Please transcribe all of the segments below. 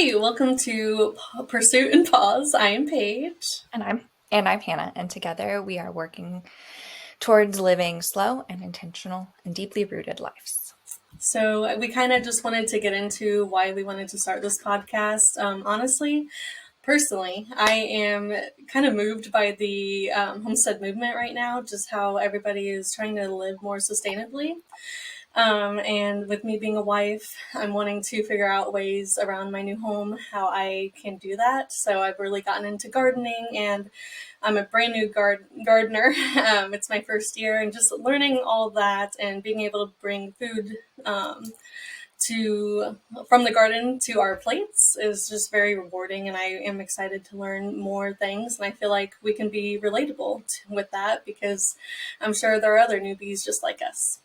Hi, welcome to Pursuit and Pause. I am Paige. And I'm Hannah, and together we are working towards living slow and intentional and deeply rooted lives. So, we kind of just wanted to get into why we wanted to start this podcast. Honestly, personally, I am kind of moved by the homestead movement right now, just how everybody is trying to live more sustainably. And with me being a wife, I'm wanting to figure out ways around my new home how I can do that. So I've really gotten into gardening, and I'm a brand new gardener. It's my first year, and just learning all that and being able to bring food to from the garden to our plates is just very rewarding, and I am excited to learn more things. And I feel like we can be relatable with that because I'm sure there are other newbies just like us.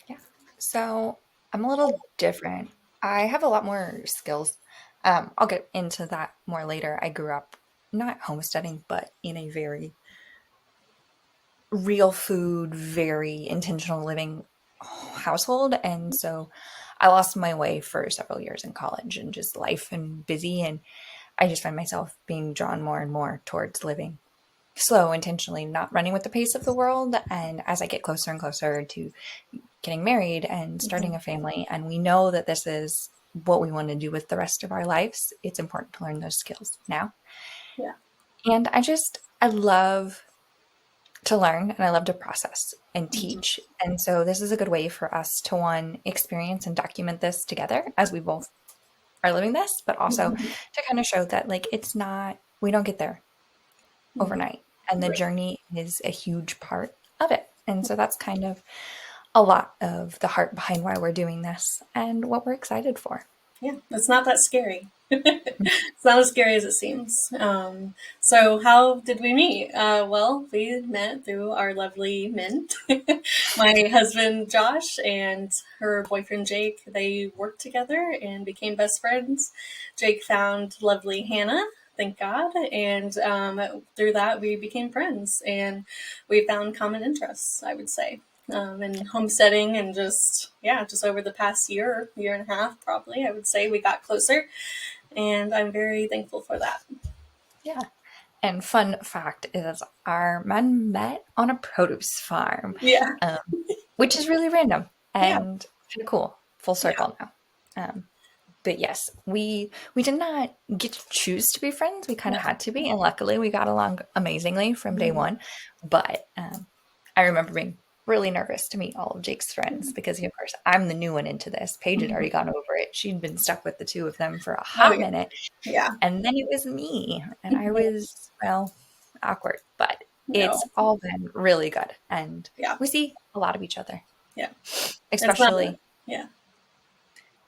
Yeah. So I'm a little different. I have a lot more skills. I'll get into that more later. I grew up not homesteading, but in a very real food, very intentional living household. And so I lost my way for several years in college and just life and busy. And I just find myself being drawn more and more towards living slow, intentionally, not running with the pace of the world. And as I get closer and closer to getting married and starting a family, and we know that this is what we want to do with the rest of our lives, it's important to learn those skills now. Yeah. And I love to learn and I love to process and Mhm. teach. And so this is a good way for us to one, experience and document this together as we both are living this, but also to kind of show that like we don't get there Mhm. overnight. And the Right. journey is a huge part of it. And so that's kind of a lot of the heart behind why we're doing this and what we're excited for. Yeah, it's not that scary. It's not as scary as it seems. So, how did we meet? Well, we met through our lovely men. My husband Josh and her boyfriend Jake, they worked together and became best friends. Jake found lovely Hannah, thank God, and through that we became friends, and we found common interests, I would say. And homesteading, and just over the past year and a half, probably, I would say we got closer, and I'm very thankful for that. Yeah. And fun fact is our men met on a produce farm, Yeah, um, which is really random yeah, and kind of cool. Full yeah. circle now. But yes, we did not get to choose to be friends. We kind No. of had to be, and luckily we got along amazingly from day Mhm. one. But I remember being really nervous to meet all of Jake's friends because, of course, I'm the new one into this. Paige had already gone over it. She'd been stuck with the two of them for a Oh hot yeah, minute, yeah. and then it was me, and I was, well, awkward, but No, it's all been really good, and yeah, we see a lot of each other, yeah. It's not a especially yeah.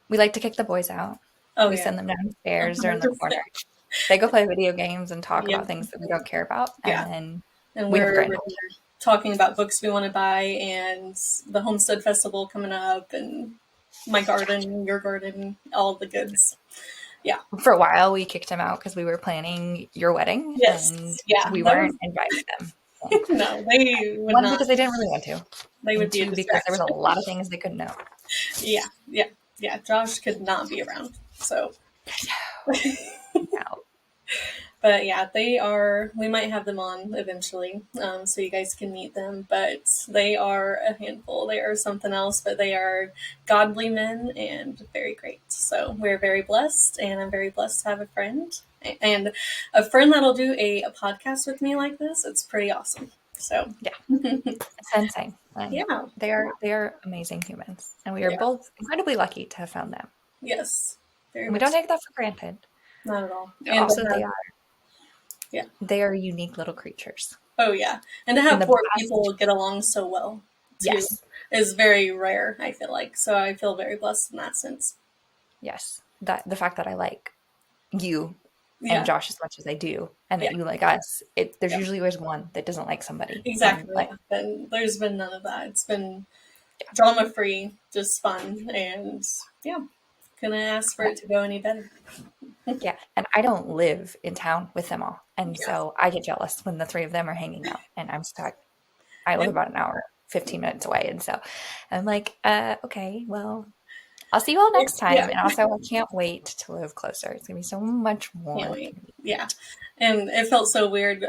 we like to kick the boys out. Oh We yeah, send them downstairs. They're in the corner. 100%. They go play video games and talk Yeah, about things that we don't care about, and yeah. then And we have a we're grand we're old talking about books we want to buy, and the Homestead Festival coming up, and my time. garden, your garden, all the goods. Yeah. For a while, we kicked him out because we were planning your wedding, Yes. and Yeah. we That was weren't inviting them. And no. They would one, not. because they didn't really want to, They would and be a two, because there was a distraction. lot of things they couldn't know. Yeah. Yeah. Yeah. Josh could not be around. So, Now, but yeah, they are. We might have them on eventually, so you guys can meet them. But they are a handful. They are something else. But they are godly men and very great. So we're very blessed, and I'm very blessed to have a friend and a friend that'll do a podcast with me like this. It's pretty awesome. So yeah, it's insane. And yeah, they are amazing humans, and we are yeah, both incredibly lucky to have found them. yes, very And we much. don't So. take that for granted. Not at all. But And to also, they have are yeah. they are unique little creatures. Oh yeah, and to In have the four best, people get along so well too yes, is very rare. I feel like so I feel very blessed in that sense. yes. That the fact that I like you and Yeah, Josh as much as I do, and yeah, that you like us, there's yeah, usually always one that doesn't like somebody, and exactly. like, Yeah, and there's been none of that. It's been yeah, drama free, just fun, and yeah, couldn't ask for yeah, it to go any better. yeah. And I don't live in town with them all, and Yeah, so I get jealous when the three of them are hanging out, and I'm stuck. I live yeah, about an hour, 15 minutes away, and so I'm like, okay, well, I'll see you all next Yeah. time. And also, I can't wait to live closer. It's going to be so much Can't more wait. Yeah. convenient. And it felt so weird.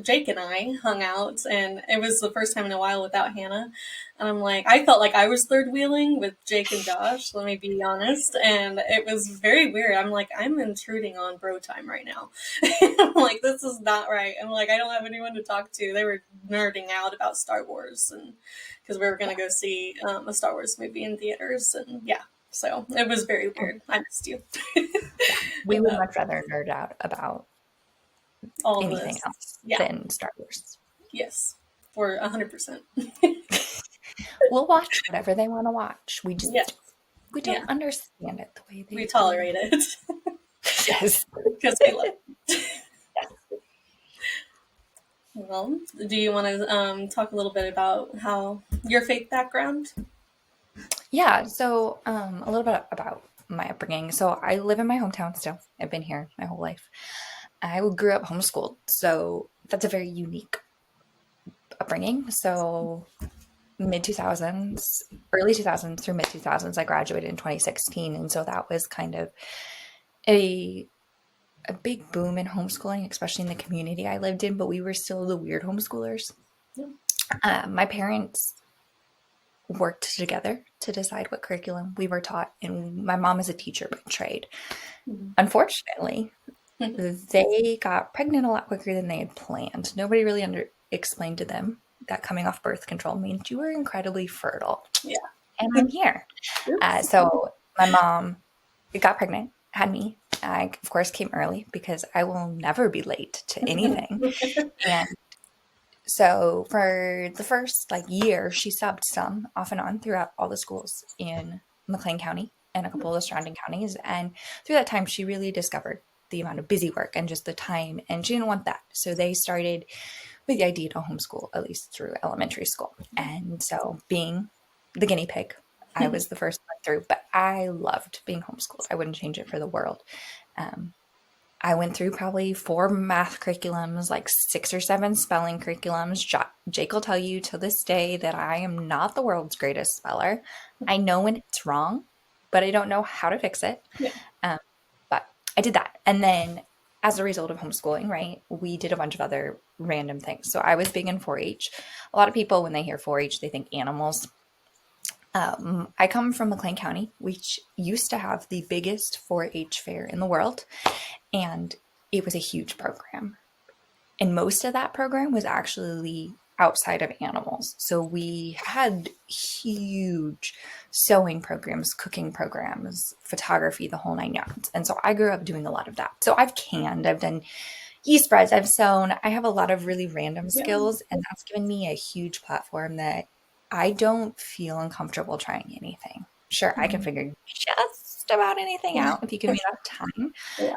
Jake, and I hung out, and it was the first time in a while without Hannah. And I'm like, I felt like I was third wheeling with Jake and Josh, let me be honest. And it was very weird. I'm like, I'm intruding on bro time right now. I'm like, this is not right. I'm like, I don't have anyone to talk to. They were nerding out about Star Wars, and because we were going to go see a Star Wars movie in theaters. And yeah, so it was very weird. I missed you. Yeah, we would much rather nerd out about All anything this. else Yeah. than Star Wars. Yes. For 100%. We'll watch whatever they want to watch. Yeah. We don't Yeah. understand it the way We they do. tolerate it Yes. because we love it. Well, do you want to talk a little bit about how your faith background? Yeah. So, a little bit about my upbringing. So, I live in my hometown still. I've been here my whole life. I grew up homeschooled. So, that's a very unique upbringing. So, mid 2000s, early 2000s through mid 2000s, I graduated in 2016. And so, that was kind of a a big boom in homeschooling, especially in the community I lived in, but we were still the weird homeschoolers. Yeah. My parents worked together to decide what curriculum we were taught, and my mom is a teacher by trade. Mhm. Unfortunately, they got pregnant a lot quicker than they had planned. Nobody really explained to them that coming off birth control means you were incredibly fertile, Yeah. and I'm here. Oops. So my mom got pregnant, had me. I, of course, came early because I will never be late to anything. And so for the first year, she subbed some off and on throughout all the schools in McLean County and a couple of the surrounding counties. And through that time, she really discovered the amount of busy work and just the time, and she didn't want that. So they started with the idea to homeschool, at least through elementary school. And so being the guinea pig, I was the first one through, but I loved being homeschooled. I wouldn't change it for the world. Um, I went through probably 4 math curriculums, like 6 or 7 spelling curriculums. Jake will tell you to this day that I am not the world's greatest speller. I know when it's wrong, but I don't know how to fix it. Yeah. Um, but I did that. And then as a result of homeschooling, right, we did a bunch of other random things. So I was big in 4 H. A lot of people, when they hear 4 H, they think animals. I come from McLean County, which used to have the biggest 4 H fair in the world. And it was a huge program. And most of that program was actually outside of animals. So we had huge sewing programs, cooking programs, photography, the whole 9 yards. And so I grew up doing a lot of that. So I've canned, I've done yeast breads, I've sewn. I have a lot of really random Yeah. skills, and that's given me a huge platform that I don't feel uncomfortable trying anything. Sure, I can Mhm. figure just about anything out if you give me enough time. Yeah.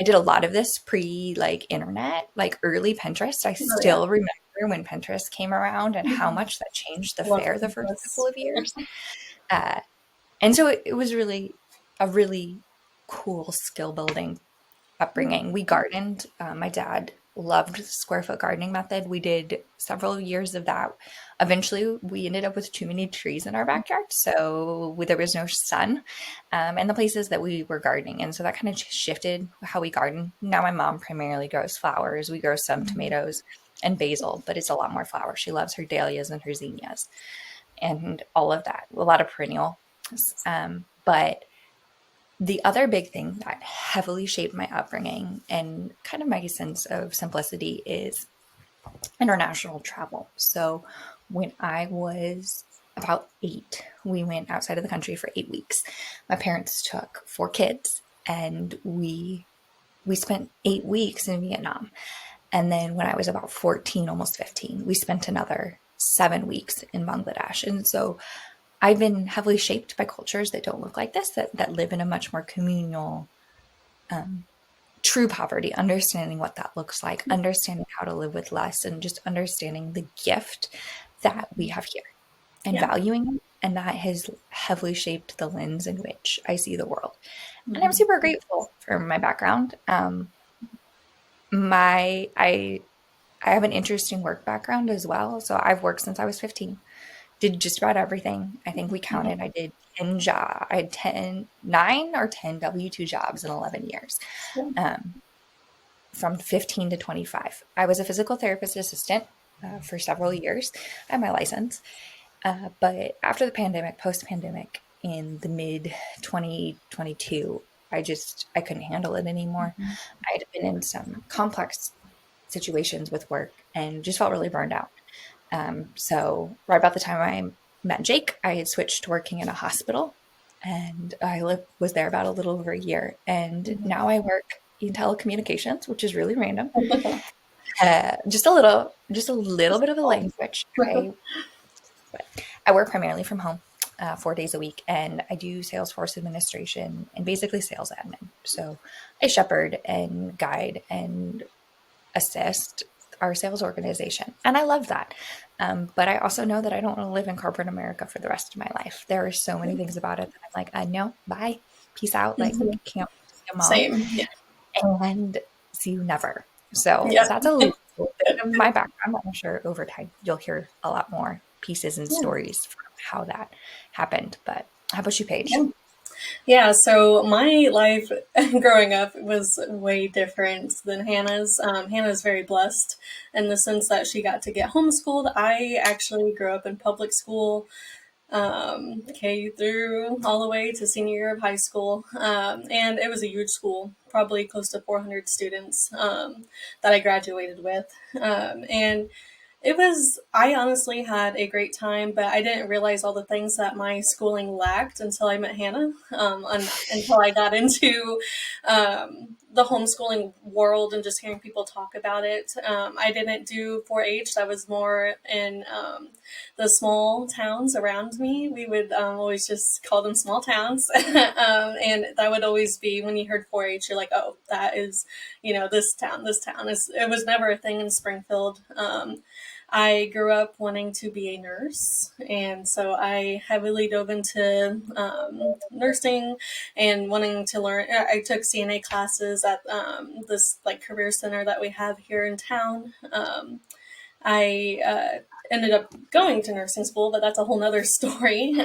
I did a lot of this pre internet, like early Pinterest. I Oh, yeah. still remember when Pinterest came around and how much that changed the Love fair the first couple Pinterest. of years. Uh, and so it was really a really cool skill building Yeah. upbringing. We gardened. My dad loved the square foot gardening method. We did several years of that. Eventually, we ended up with too many trees in our backyard, so there was no sun, and the places that we were gardening. And so that kind of shifted how we garden. Now my mom primarily grows flowers. We grow some Mhm. tomatoes and basil, but it's a lot more flowers. She loves her dahlias and her zinnias and all of that. A lot of perennial. But the other big thing that heavily shaped my upbringing and kind of my sense of simplicity is international travel. So when I was about 8, we went outside of the country for 8 weeks. My parents took 4 kids, and we spent 8 weeks in Vietnam. And then when I was about 14, almost 15, we spent another 7 weeks in Bangladesh. And so I've been heavily shaped by cultures that don't look like this, that live in a much more communal, um, true poverty, understanding what that looks like, understanding how to live with less, and just understanding the gift that we have here and Yeah. valuing it. And that has heavily shaped the lens in which I see the world. And I'm Mhm. super grateful for my background. My I have an interesting work background as well. So I've worked since I was 15. Did just about everything. I think we Mhm. counted. I did I had 9 or 10 W-2 jobs in 11 years, um, from 15 to 25. I was a physical therapist assistant for several years. I had my license. But after the pandemic, post pandemic, in the mid 2022, I couldn't handle it anymore. I had been in some complex situations with work and just felt really burned out. So right about the time I met Jake, I had switched to working in a hospital, and was there about a little over a year. And now I work in telecommunications, which is really random. Just a little bit of a lane switch. I work primarily from home, 4 days a week, and I do Salesforce administration and basically sales admin. So I shepherd and guide and assist our sales organization. And I love that. But I also know that I don't want to live in corporate America for the rest of my life. There are so many things about it that I'm like, no, bye, peace out. Like, can't see a mom Same. Yeah. and see you never. So Yeah. that's a little bit of my background. I'm sure over time you'll hear a lot more pieces and Yeah. stories from how that happened. But how about you, Paige? Yeah. Yeah, so my life growing up was way different than Hannah's. Hannah's very blessed in the sense that she got to get homeschooled. I actually grew up in public school, K through all the way to senior year of high school. And it was a huge school, probably close to 400 students that I graduated with. And I honestly had a great time, but I didn't realize all the things that my schooling lacked until I met Hannah, until I got into the homeschooling world and just hearing people talk about it. I didn't do 4-H, that was more in the small towns around me. We would always just call them small towns. And that would always be when you heard 4-H, you're like, oh, that is, this town, this town. It was never a thing in Springfield. I grew up wanting to be a nurse, and so I heavily dove into nursing and wanting to learn. I took CNA classes at this like career center that we have here in town. I ended up going to nursing school, but that's a whole nother story.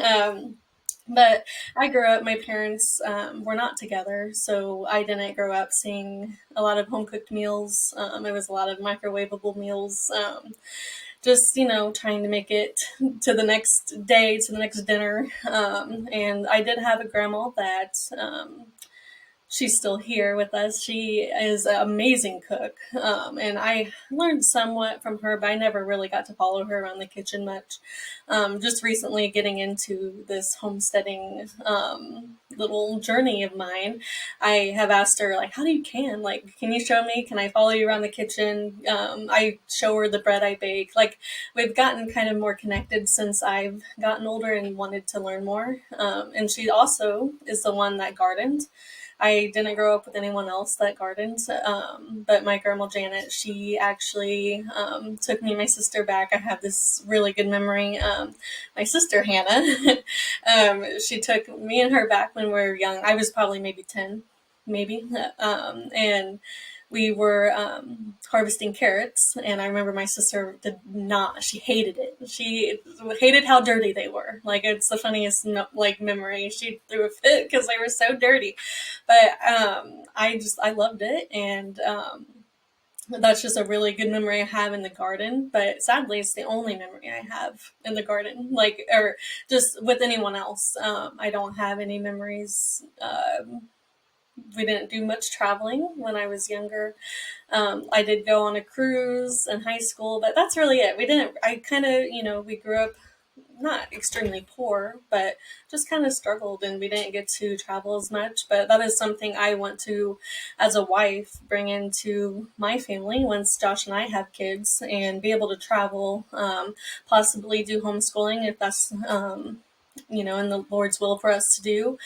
But I grew up, my parents were not together, so I didn't grow up seeing a lot of home cooked meals. It was a lot of microwavable meals. Just trying to make it to the next day, to the next dinner. And I did have a grandma that she's still here with us. She is an amazing cook, and I learned somewhat from her, but I never really got to follow her around the kitchen much. Just recently getting into this homesteading little journey of mine, I have asked her, like, how do you can you show me? Can I follow you around the kitchen? I show her the bread I bake. Like, we've gotten kind of more connected since I've gotten older and wanted to learn more. And she also is the one that gardened. I didn't grow up with anyone else that gardened, but my grandma Janet, she actually took me and my sister back. I have this really good memory. My sister Hannah, she took me and her back when we were young. I was probably maybe 10, maybe. And we were harvesting carrots, and I remember my sister did not. She hated it. She hated how dirty they were. Like, it's the funniest memory. She threw a fit because they were so dirty, but I loved it, and that's just a really good memory I have in the garden. But sadly, it's the only memory I have in the garden, like, or just with anyone else. I don't have any memories. We didn't do much traveling when I was younger. I did go on a cruise in high school, but that's really it. We didn't, I kind of, we grew up not extremely poor, but just kind of struggled, and we didn't get to travel as much. But that is something I want to, as a wife, bring into my family once Josh and I have kids, and be able to travel, possibly do homeschooling if that's, in the Lord's will for us to do.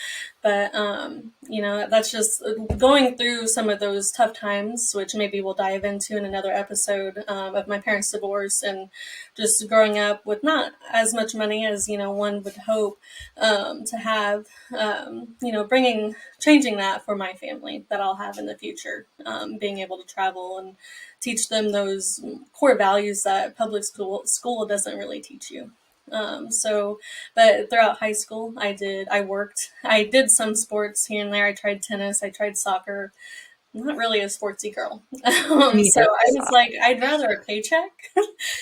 But, that's just going through some of those tough times, which maybe we'll dive into in another episode, of my parents' divorce, and just growing up with not as much money as, one would hope to have, changing that for my family that I'll have in the future, being able to travel and teach them those core values that public school doesn't really teach you. But throughout high school, I did some sports here and there. I tried tennis, I tried soccer. I'm not really a sportsy girl. So Neither of I us was are. like, I'd rather a paycheck.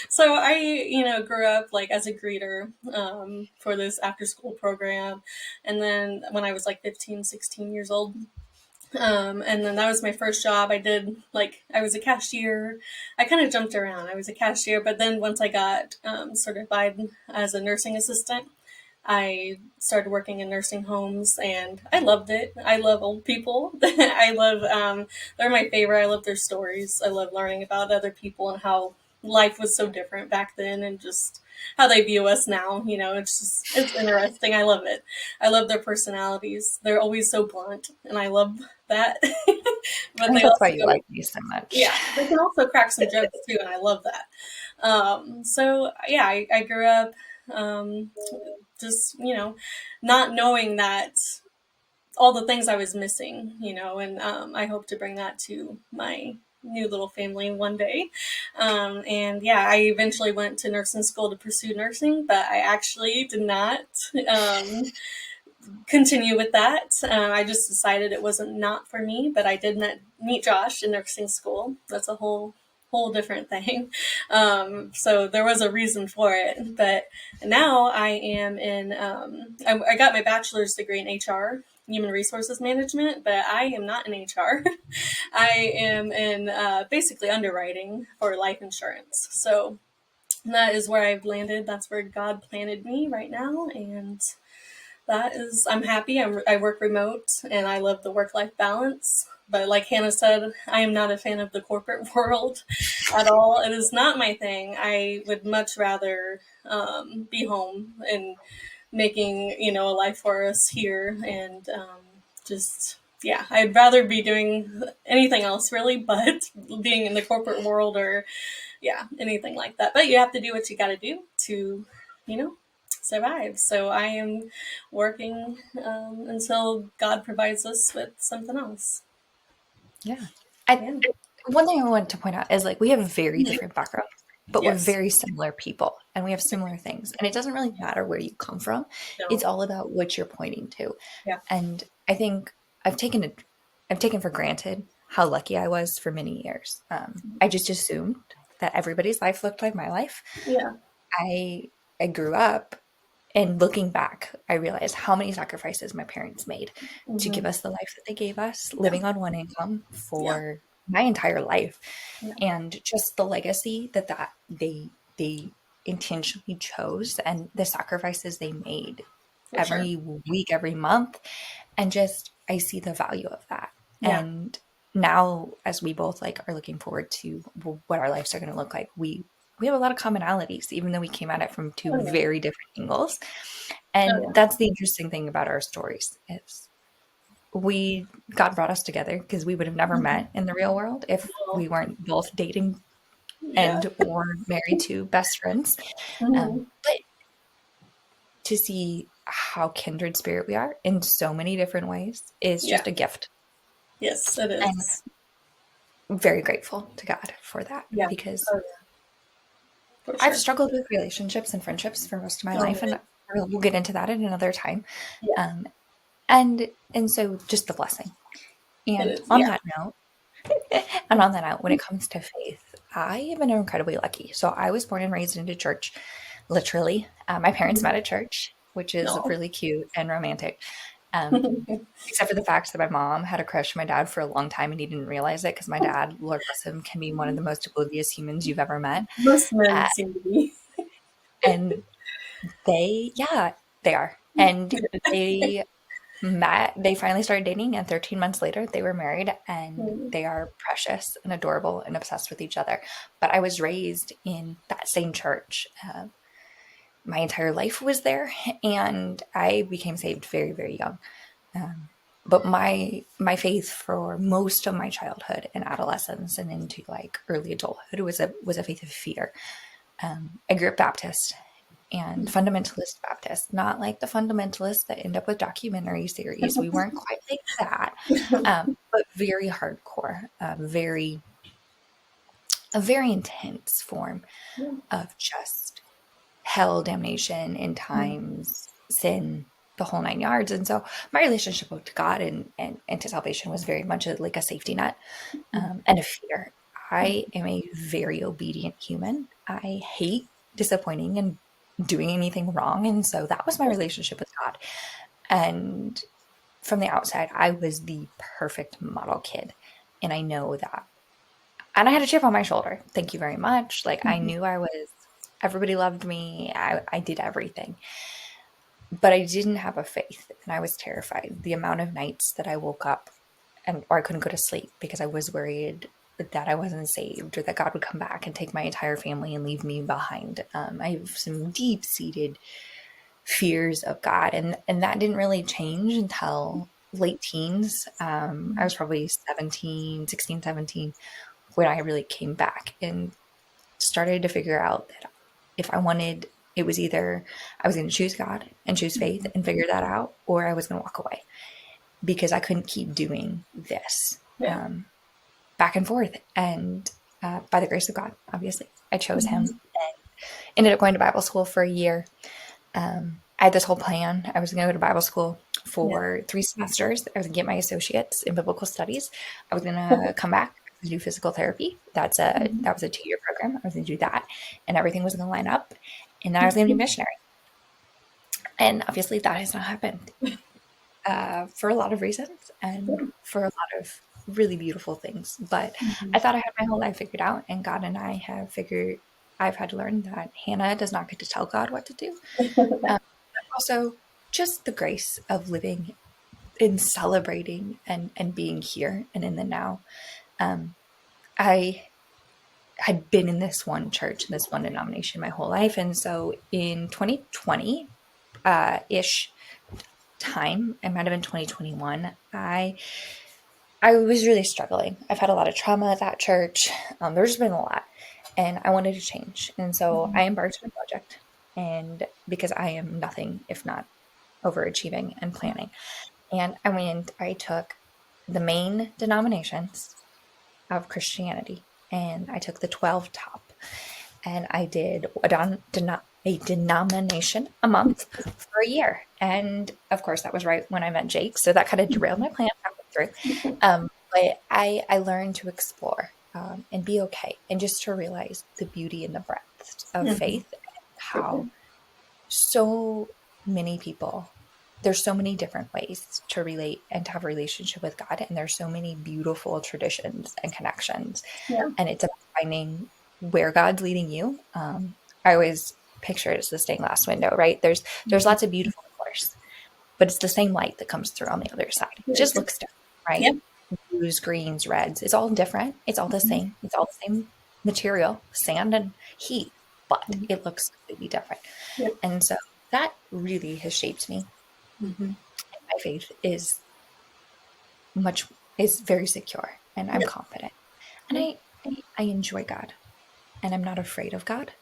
So I, grew up like as a greeter for this after school program. And then when I was like 15, 16 years old, and then that was my first job. I was a cashier. I kind of jumped around. I was a cashier, but then once I got certified as a nursing assistant, I started working in nursing homes and I loved it. I love old people. They're my favorite. I love their stories. I love learning about other people and how life was so different back then and just how they view us now. It's interesting. I love it. I love their personalities. They're always so blunt and I love that. I But think they that's why also, you like me so much. yeah, they can also crack some jokes too, and I love that. So yeah, I grew up um, just not knowing that all the things I was missing, and I hope to bring that to my new little family one day. And yeah, I eventually went to nursing school to pursue nursing, but I actually did not um, continue with that. I just decided it wasn't not for me, but I did meet Josh in nursing school. That's a whole different thing. So there was a reason for it. But now I am in. I got my bachelor's degree in HR. Human resources management, but I am not in HR. I am in basically underwriting for life insurance. So that is where I've landed. That's where God planted me right now, and I'm happy. I work remote and I love the work life balance. But like Hannah said, I am not a fan of the corporate world at all. It is not my thing. I would much rather be home and making, a life for us here and just, yeah, I'd rather be doing anything else really, but being in the corporate world or yeah, anything like that. But you have to do what you got to do to, you know, survive. So I am working until God provides us with something else. Yeah. I Yeah. One thing I wanted to point out is like we have very Mhm. different backgrounds, but we're Yes. very similar people and we have similar things. And it doesn't really matter where you come from. It's No. all about what you're pointing to. Yeah. And I think I've taken for granted how lucky I was for many years. I just assumed that everybody's life looked like my life. Yeah. I I grew up and looking back, I realized how many sacrifices my parents made to give Hmm. us the life that they gave us, Yeah. living on one income Yeah. for my entire life, Yeah. and just the legacy that they intentionally chose and the sacrifices they made For sure. every week, every month, and just I see the value of that. Yeah. And now, as we both like are looking forward to what our lives are going to look like, we have a lot of commonalities, even though we came at it from two Oh yeah. very different angles. Oh And yeah. that's the interesting thing about our stories is we God brought us together because we would have never Mhm. met in the real world if we Well, weren't both dating yeah. and or married to best friends. Hmm. But to see how kindred spirit we are in so many different ways is Yeah. just a gift. Yes, it And is. I'm very grateful to God for that Yeah. because Oh yeah. For I've sure. struggled with relationships and friendships for most of my Oh life, man. and we'll get into that at another time. Yeah. Um, and so just the blessing. It And is. on Yeah. that note, and on that note, when it comes to faith, I have been incredibly lucky. So I was born and raised into church, literally. My parents met Mhm. at church, which is No. really cute and romantic. Except for the fact that my mom had a crush on my dad for a long time and he didn't realize it because my dad, Lord bless him, can be one of the most oblivious humans you've ever met. Most Uh, men seem to be. and yeah, they are. And they they finally started dating, and 13 months later, they were married, and Mm. they are precious and adorable and obsessed with each other. But I was raised in that same church. My entire life was there, and I became saved very, very young. Um, but my faith for most of my childhood and adolescence and into like early adulthood was a faith of fear. I grew up Baptist and fundamentalist Baptist, not like the fundamentalists that end up with documentary series. We weren't quite like that, but very hardcore, a very intense form Yeah. of just hell, damnation, end times, sin, the whole 9 yards. And so my relationship with God and to salvation was very much like a safety net, and a fear. I am a very obedient human. I hate disappointing and doing anything wrong. And so that was my relationship with God. And from the outside, I was the perfect model kid. And I know that. And I had a chip on my shoulder. Thank you very much. Like, I knew everybody loved me. I did everything. But I didn't have a faith, and I was terrified. The amount of nights that I woke up or I couldn't go to sleep because I was worried that I wasn't saved or that God would come back and take my entire family and leave me behind. I have some deep seated fears of God, and that didn't really change until late teens. I was probably 16, 17 when I really came back and started to figure out that if I wanted, it was either I was going to choose God and choose faith and figure that out, or I was going to walk away because I couldn't keep doing this Yeah. back and forth. And by the grace of God, obviously, I chose Him and ended up going to Bible school for a year. I had this whole plan. I was going to go to Bible school Yeah. for 3 semesters. I was going to get my associates in biblical studies. I was going to come back to do physical therapy. That was a 2-year program. I was going to do that, and everything was going to line up. And then I was going to be a missionary. And obviously, that has not happened for a lot of reasons and for a lot of really beautiful things. But I thought I had my whole life figured out, and God and I have figured. I've had to learn that Hannah does not get to tell God what to do. Also, just the grace of living and celebrating and being here and in the now. I had been in this one church, in this one denomination my whole life. And so in 2020 ish time, it might have been 2021, I was really struggling. I've had a lot of trauma at that church. There's been a lot, and I wanted to change. And so I embarked on a project, and because I am nothing if not overachieving and planning. And I took the main denominations of Christianity, and I took the 12 top, and I did a denomination a month for a year. And of course, that was right when I met Jake, so that kind of derailed my plan halfway through. But I learned to explore and be okay, and just to realize the beauty and the breadth of faith, and how so many people, there's so many different ways to relate and to have a relationship with God, and there's so many beautiful traditions and connections, Yeah. and it's about finding where God's leading you. I always picture it as the stained glass window, right? There's lots of beautiful colors, but it's the same light that comes through on the other side. It Very just true. looks different, right? Yeah. Blues, greens, reds. It's all different. It's all the same. It's all the same material, sand and heat, but it looks completely different. Yeah. And so that really has shaped me. Mm-hmm. My faith is very secure, and I'm Yeah. confident. And I enjoy God, and I'm not afraid of God.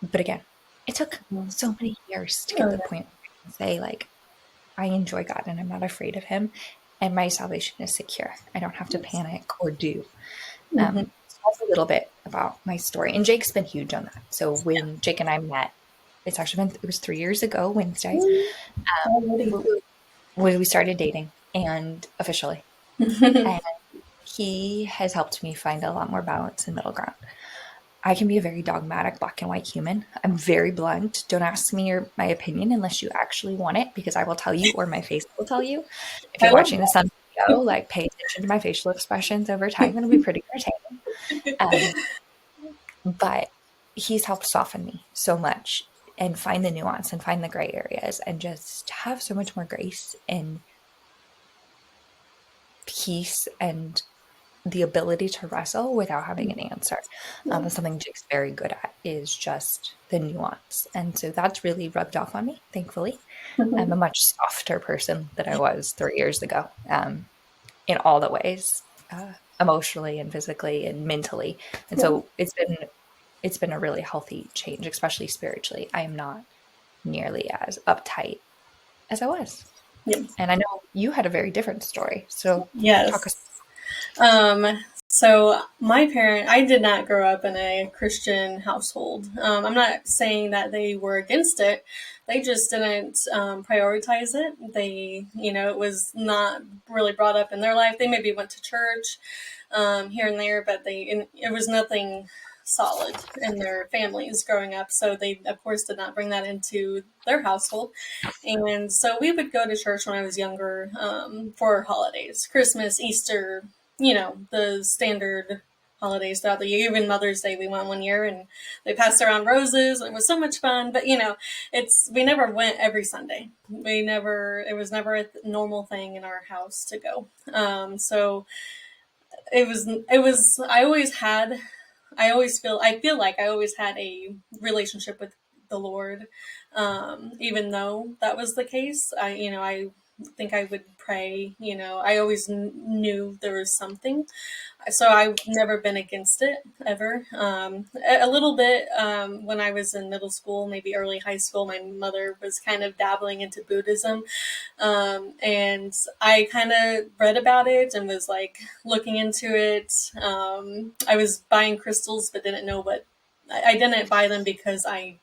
But again, it took so many years to get to Oh, the point where I can say, like, I enjoy God and I'm not afraid of Him, and my salvation is secure. I don't have to yes. panic or do. Mm-hmm. So that's a little bit about my story. And Jake's been huge on that. So when Jake and I met, it was 3 years ago Wednesday, Already. when we started dating and officially. And he has helped me find a lot more balance and middle ground. I can be a very dogmatic black and white human. I'm very blunt. Don't ask me my opinion unless you actually want it, because I will tell you, or my face will tell you. If I you're love watching the sun video, like, pay attention to my facial expressions over time. It'll be pretty entertaining. Um, but he's helped soften me so much and find the nuance and find the gray areas and just have so much more grace and peace and the ability to wrestle without having an answer. that. Something Jake's very good at is just the nuance. And so that's really rubbed off on me, thankfully. I'm a much softer person than I was 3 years ago, in all the ways, emotionally and physically and mentally. And Yeah. so it's been a really healthy change, especially spiritually. I am not nearly as uptight as I was. Yeah. And I know you had a very different story. So talk us. Yes. Um, So I did not grow up in a Christian household. I'm not saying that they were against it. They just didn't prioritize it. It was not really brought up in their life. They maybe went to church here and there, but it was nothing solid in their families growing up. So they, of course, did not bring that into their household. And so we would go to church when I was younger for holidays, Christmas, Easter, the standard holidays throughout the year. Even Mother's Day, we went one year and they passed around roses. And it was so much fun. But, we never went every Sunday. It was never a normal thing in our house to go. So I feel like I always had a relationship with the Lord. Even though that was the case, I think I would pray. I always knew there was something, so I've never been against it ever. A little bit when I was in middle school, maybe early high school, my mother was kind of dabbling into Buddhism, and I kind of read about it and was like looking into it. I was buying crystals, but didn't know what. I didn't buy them because I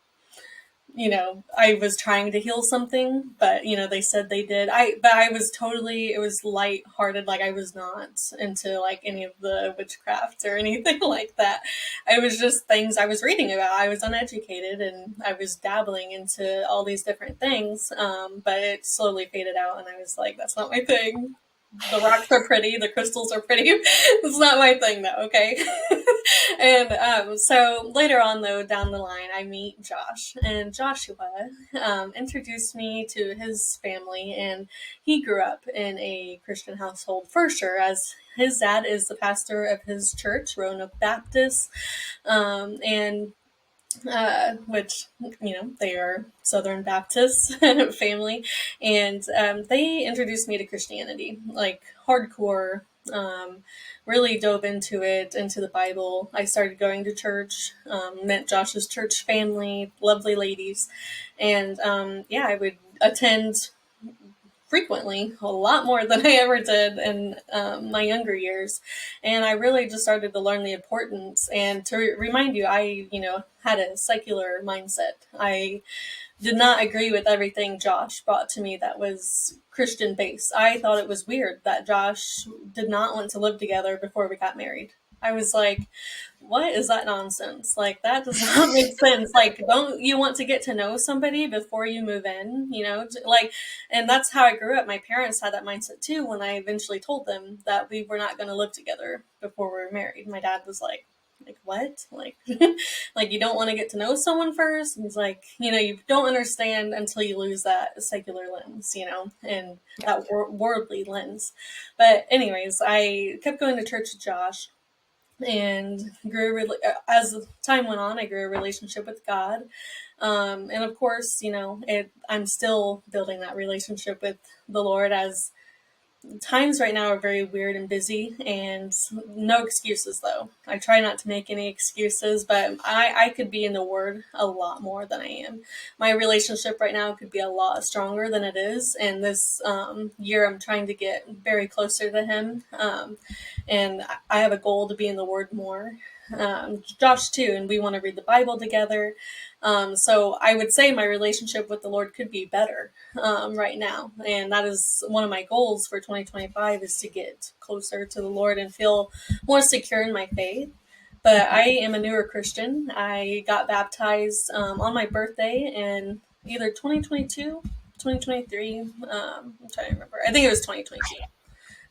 was trying to heal something, but they said they did. But I was totally, it was light-hearted. Like I was not into like any of the witchcraft or anything like that. It was just things I was reading about. I was uneducated and I was dabbling into all these different things. But it slowly faded out and I was like, that's not my thing. The rocks are pretty, the crystals are pretty. It's not my thing though, okay? And so later on, though, down the line, I meet Josh, and Joshua introduced me to his family, and he grew up in a Christian household for sure, as his dad is the pastor of his church, Roanoke Baptist, and which they are Southern Baptist family, and they introduced me to Christianity, like hardcore. Really dove into it, into the Bible. I started going to church, met Josh's church family, lovely ladies, and yeah, I would attend frequently, a lot more than I ever did in my younger years. And I really just started to learn the importance. And to remind you, had a secular mindset. I did not agree with everything Josh brought to me that was Christian based. I thought it was weird that Josh did not want to live together before we got married. I was like, what is that nonsense? Like, that does not make sense. Like, don't you want to get to know somebody before you move in? Like, and that's how I grew up. My parents had that mindset too when I eventually told them that we were not going to live together before we were married. My dad was like what? Like, like you don't want to get to know someone first? And he's like, you don't understand until you lose that secular lens, and Yeah. that worldly lens. But anyways, I kept going to church with Josh and as time went on. I grew a relationship with God, and of course, I'm still building that relationship with the Lord, as times right now are very weird and busy, and no excuses though. I try not to make any excuses, but I could be in the Word a lot more than I am. My relationship right now could be a lot stronger than it is, and this year I'm trying to get very closer to Him, and I have a goal to be in the Word more. Josh too, and we want to read the Bible together. So I would say my relationship with the Lord could be better right now, and that is one of my goals for 2025, is to get closer to the Lord and feel more secure in my faith. But I am a newer Christian. I got baptized on my birthday in either 2022, 2023. I'm trying to remember. I think it was 2022.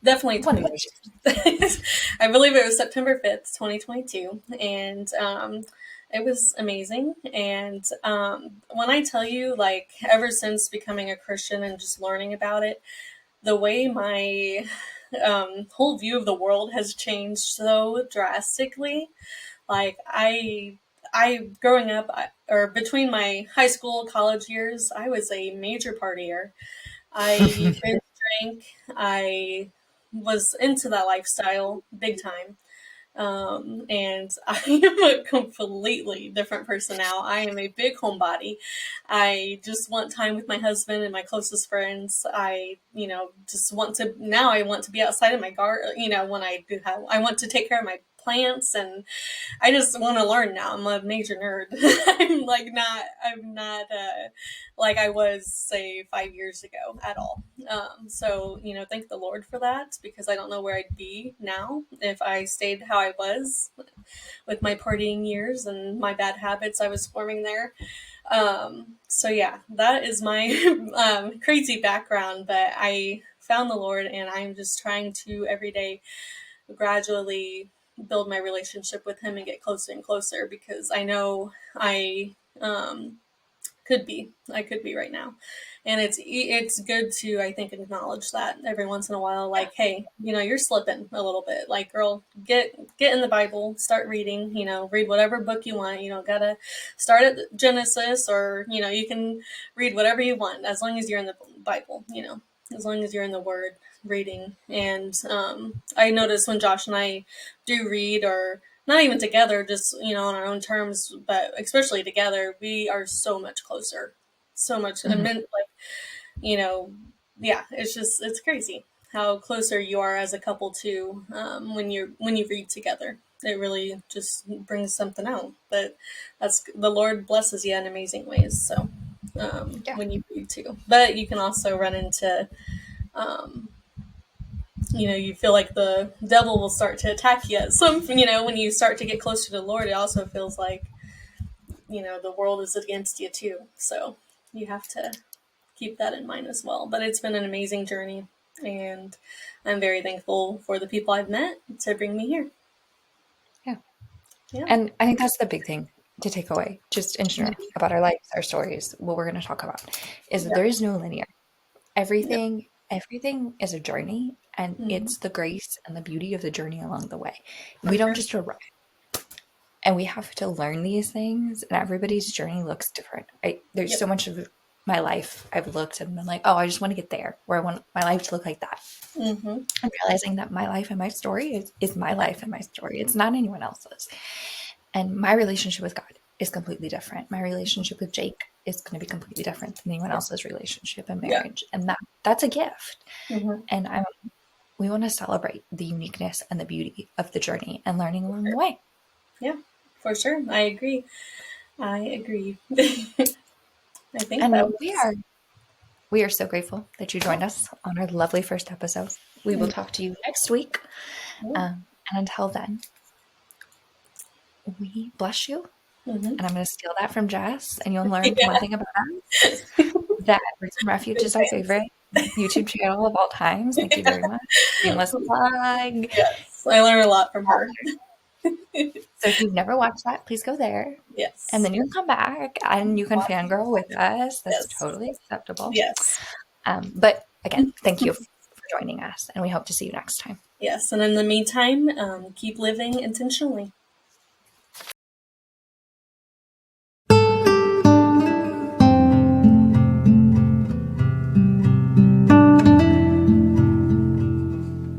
Definitely One of those. 2022. I believe it was September 5th, 2022. And it was amazing. And when I tell you, like, ever since becoming a Christian and just learning about it, the way my whole view of the world has changed so drastically. Like, growing up, or between my high school, college years, I was a major partier. I binge drank. I was into that lifestyle big time. And I am a completely different person now. I am a big homebody. I just want time with my husband and my closest friends. Just want to, now I want to be outside in my garden, when I do have, I want to take care of my plants, and I just want to learn now. I'm a major nerd. I'm not like I was, say, 5 years ago at all. So, thank the Lord for that, because I don't know where I'd be now if I stayed how I was with my partying years and my bad habits I was forming there. So yeah, that is my crazy background, but I found the Lord, and I'm just trying to every day gradually build my relationship with him and get closer and closer, because I know I could be right now. And it's good to, I think, acknowledge that every once in a while, like, hey, you're slipping a little bit. Like, girl, get in the Bible, start reading, read whatever book you want. You don't gotta start at Genesis, or you can read whatever you want, as long as you're in the Bible, as long as you're in the Word reading. And I notice when Josh and I do read, or not even together, just on our own terms, but especially together, we are so much closer, so much. I Mhm. mean, like, you know, yeah, it's crazy how closer you are as a couple too, when you read together. It really just brings something out. But that's, the Lord blesses you in amazing ways. So Yeah. when you read too, but you can also run into um, you feel like the devil will start to attack you. When you start to get closer to the Lord, it also feels like, the world is against you too. So you have to keep that in mind as well. But it's been an amazing journey, and I'm very thankful for the people I've met to bring me here. Yeah. Yeah. And I think that's the big thing to take away, just in general, about our lives, our stories, what we're going to talk about, is that Yeah. there is no linear. Yeah. Everything is a journey, and Mm-hmm. it's the grace and the beauty of the journey along the way. For We don't sure. just arrive, and we have to learn these things, and everybody's journey looks different. There's Yep. so much of my life I've looked and been like, oh, I just want to get there, or I want my life to look like that. Mm-hmm. And realizing that my life and my story is my life and my story. It's not anyone else's. And my relationship with God is completely different. My relationship with Jake is going to be completely different than anyone Yeah. else's relationship and Yeah. marriage. And that's a gift. Mm-hmm. And we want to celebrate the uniqueness and the beauty of the journey and learning along the way. Yeah. For sure. I agree. I agree. I think that And was. we are so grateful that you joined us on our lovely first episode. We will talk to you next week. Yeah. And until then, we bless you. Mm-hmm. And I'm going to steal that from Jess. And you'll learn one Yeah. thing about us, that Roots and Refuge is our favorite YouTube channel of all times. Thank you very much. Shameless plug. Yes. I learned a lot from her. So if you've never watched that, please go there. And Yes. then you can come back and you can fangirl with us. That's Yes. totally acceptable. Yes. But again, thank you for joining us. And we hope to see you next time. Yes. And in the meantime, keep living intentionally.